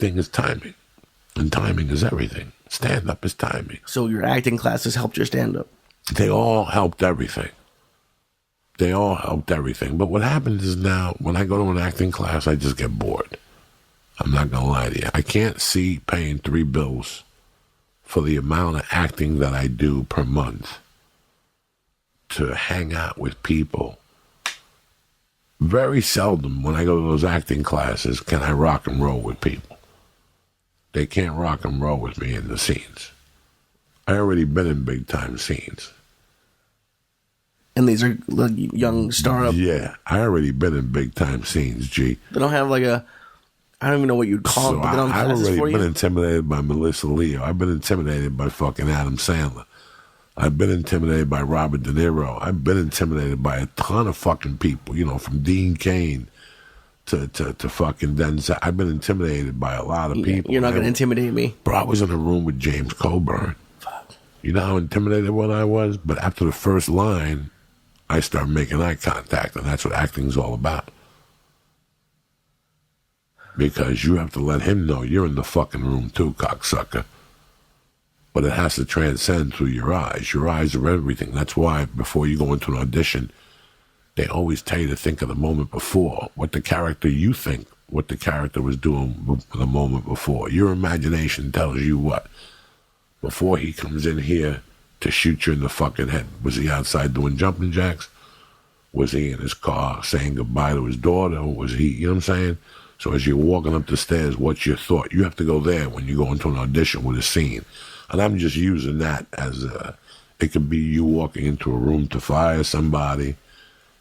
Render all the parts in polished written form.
acting is timing, and timing is everything. Stand-up is timing. So your acting classes helped your stand-up? They all helped everything. They all helped everything. But what happens is now, when I go to an acting class, I just get bored. I'm not going to lie to you. I can't see paying $3 bills for the amount of acting that I do per month to hang out with people. Very seldom when I go to those acting classes can I rock and roll with people. They can't rock and roll with me in the scenes. I already been in big time scenes. And these are like young startup. Yeah, I already been in big time scenes, G. They don't have like a, I don't even know what you'd call So it, but they don't have I've classes already for you? been intimidated by Melissa Leo. I've been intimidated by fucking Adam Sandler. I've been intimidated by Robert De Niro. I've been intimidated by a ton of fucking people, you know, from Dean Cain to fucking Denzel. I've been intimidated by a lot of people. You're not going to intimidate me. Bro, I was in a room with James Coburn. Fuck. You know how intimidated what I was? But after the first line, I started making eye contact, and that's what acting's all about. Because you have to let him know you're in the fucking room too, cocksucker. But it has to transcend through your eyes. Your eyes are everything. That's why before you go into an audition, they always tell you to think of the moment before, what the character you think, what the character was doing the moment before. Your imagination tells you what. Before he comes in here to shoot you in the fucking head, was he outside doing jumping jacks? Was he in his car saying goodbye to his daughter? Was he, you know what I'm saying? So as you're walking up the stairs, what's your thought? You have to go there when you go into an audition with a scene. And I'm just using that as it could be you walking into a room to fire somebody.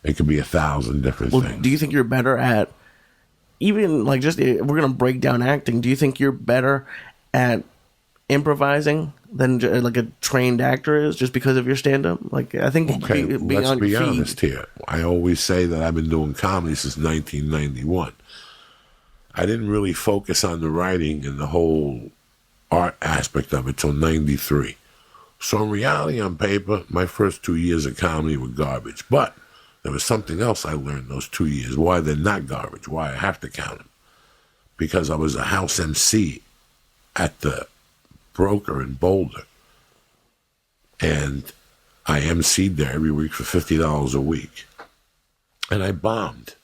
It could be 1,000 different things. Do you think you're better at, even like just, we're going to break down acting, do you think you're better at improvising than like a trained actor is just because of your stand-up? Like, I think okay, being let's be honest here. I always say that I've been doing comedy since 1991. I didn't really focus on the writing and the whole art aspect of it till 93. So in reality, on paper, my first 2 years of comedy were garbage. But there was something else I learned those 2 years, why they're not garbage, why I have to count them. Because I was a house MC at the Broker in Boulder. And I MC'd there every week for $50 a week. And I bombed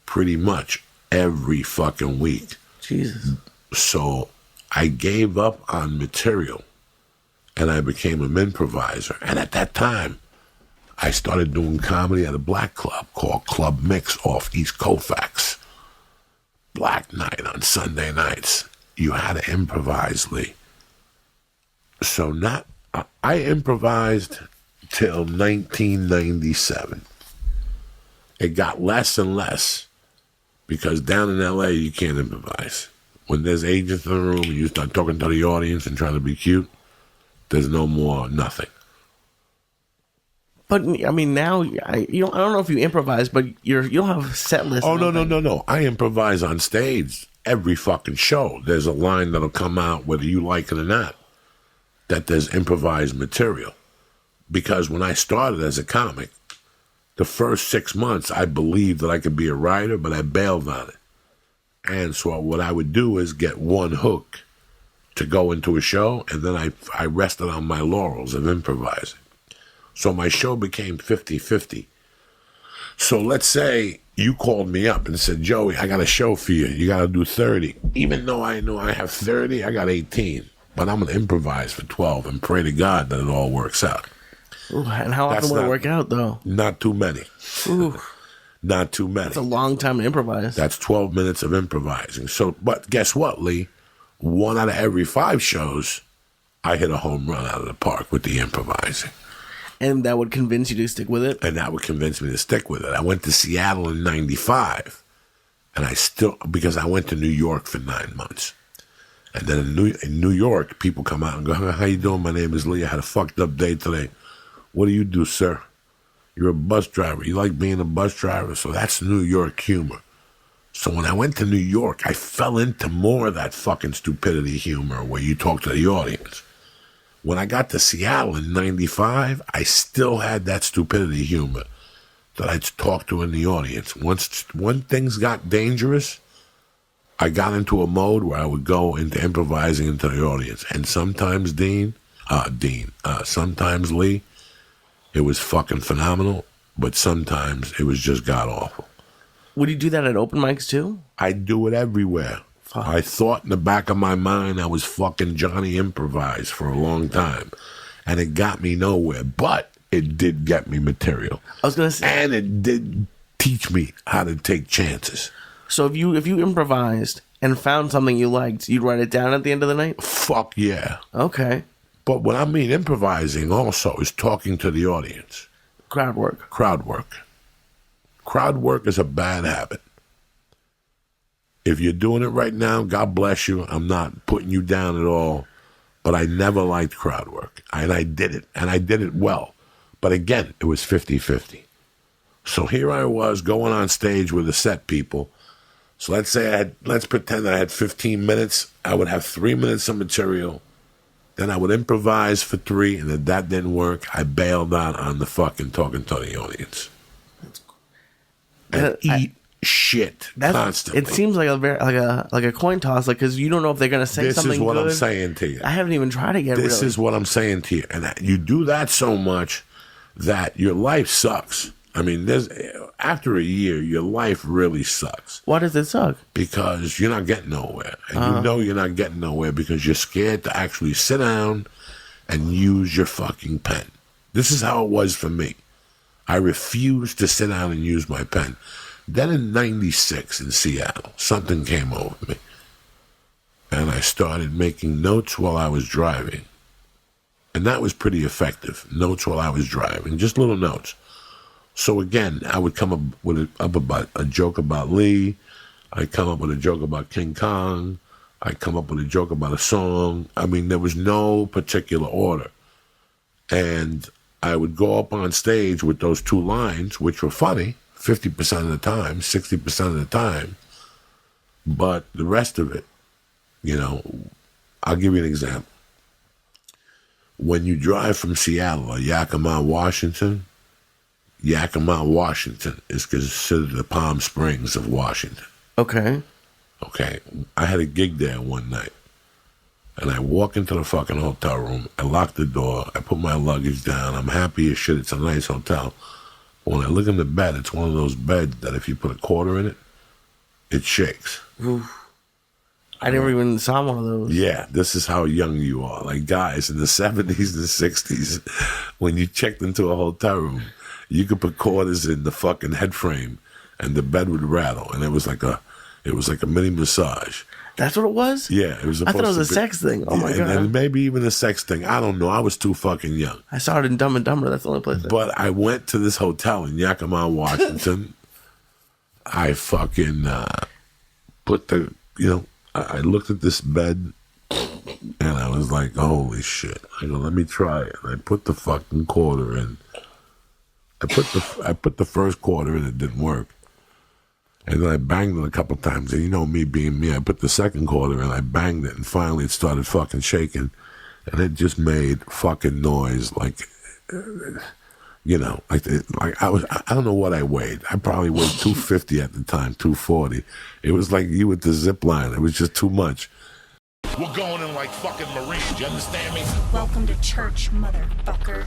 pretty much every fucking week. Jesus. So I gave up on material and I became an improviser. And at that time, I started doing comedy at a black club called Club Mix off East Colfax. Black night on Sunday nights. You had to improvise, Lee. So I improvised till 1997. It got less and less because down in LA you can't improvise. When there's agents in the room and you start talking to the audience and trying to be cute, there's no more nothing. But I mean, now I don't know if you improvise, but you'll have set lists. Oh no! I improvise on stage every fucking show. There's a line that'll come out whether you like it or not. That there's improvised material, because when I started as a comic, the first 6 months I believed that I could be a writer, but I bailed on it. And so what I would do is get one hook to go into a show, and then I rested on my laurels of improvising. So my show became 50-50. So let's say you called me up and said, Joey, I got a show for you. You got to do 30. Even though I know I have 30, I got 18. But I'm going to improvise for 12 and pray to God that it all works out. Ooh, and how often will it work out, though? Not too many. Ooh. Not too many. That's a long time to improvise. That's 12 minutes of improvising. So, but guess what, Lee? 1 out of every 5 shows, I hit a home run out of the park with the improvising. And that would convince you to stick with it? And that would convince me to stick with it. I went to Seattle in 95, and because I went to New York for 9 months. And then in New York, people come out and go, how you doing? My name is Lee. I had a fucked up day today. What do you do, sir? You're a bus driver. You like being a bus driver? So that's New York humor. So when I went to New York, I fell into more of that fucking stupidity humor where you talk to the audience. When I got to Seattle in 95, I still had that stupidity humor that I'd talk to in the audience. When things got dangerous, I got into a mode where I would go into improvising into the audience. And sometimes sometimes Lee, it was fucking phenomenal, but sometimes it was just god-awful. Would you do that at open mics too? I do it everywhere. Fuck. I thought in the back of my mind I was fucking Johnny Improvise for a long time. And it got me nowhere, but it did get me material. I was going to say... And it did teach me how to take chances. So if you improvised and found something you liked, you'd write it down at the end of the night? Fuck yeah. Okay. But what I mean improvising also is talking to the audience. Crowd work. Crowd work. Crowd work is a bad habit. If you're doing it right now, God bless you. I'm not putting you down at all. But I never liked crowd work. And I did it. And I did it well. But again, it was 50-50. So here I was going on stage with the set people. So let's pretend I had 15 minutes. I would have 3 minutes of material. Then I would improvise for 3, and if that didn't work, I bailed out on the fucking talking to the audience. And eat shit constantly. It seems like a coin toss, because you don't know if they're going to say something good. This is what I'm saying to you. I haven't even tried to get This is what I'm saying to you. And you do that so much that your life sucks. I mean, after a year, your life really sucks. Why does it suck? Because you're not getting nowhere. And you know you're not getting nowhere because you're scared to actually sit down and use your fucking pen. This is how it was for me. I refused to sit down and use my pen. Then in 96 in Seattle, something came over me. And I started making notes while I was driving. And that was pretty effective. Notes while I was driving. Just little notes. So again, I would come up with a joke about Lee. I'd come up with a joke about King Kong. I'd come up with a joke about a song. I mean, there was no particular order. And I would go up on stage with those 2 lines, which were funny, 50% of the time, 60% of the time. But the rest of it, I'll give you an example. When you drive from Seattle or Yakima, Washington is considered the Palm Springs of Washington. Okay. I had a gig there one night. And I walk into the fucking hotel room. I lock the door. I put my luggage down. I'm happy as shit. It's a nice hotel. But when I look in the bed, it's one of those beds that if you put a quarter in it, it shakes. Oof. I never even saw one of those. Yeah, this is how young you are. Like, guys, in the 70s and 60s, when you checked into a hotel room, you could put quarters in the fucking head frame, and the bed would rattle, and it was like a mini massage. That's what it was? Yeah, it was. I thought it was a sex thing. Oh my god! And maybe even a sex thing. I don't know. I was too fucking young. I saw it in Dumb and Dumber. That's the only place. But I went to this hotel in Yakima, Washington. I fucking put the I looked at this bed, and I was like, holy shit. I go, let me try it. And I put the fucking quarter in. I put the first quarter in, it didn't work. And then I banged it a couple times. And me being me, I put the second quarter in, I banged it, and finally it started fucking shaking. And it just made fucking noise like I don't know what I weighed. I probably weighed 250 at the time, 240. It was like you with the zip line. It was just too much. We're going in like fucking Marines, you understand me? Welcome to church, motherfucker.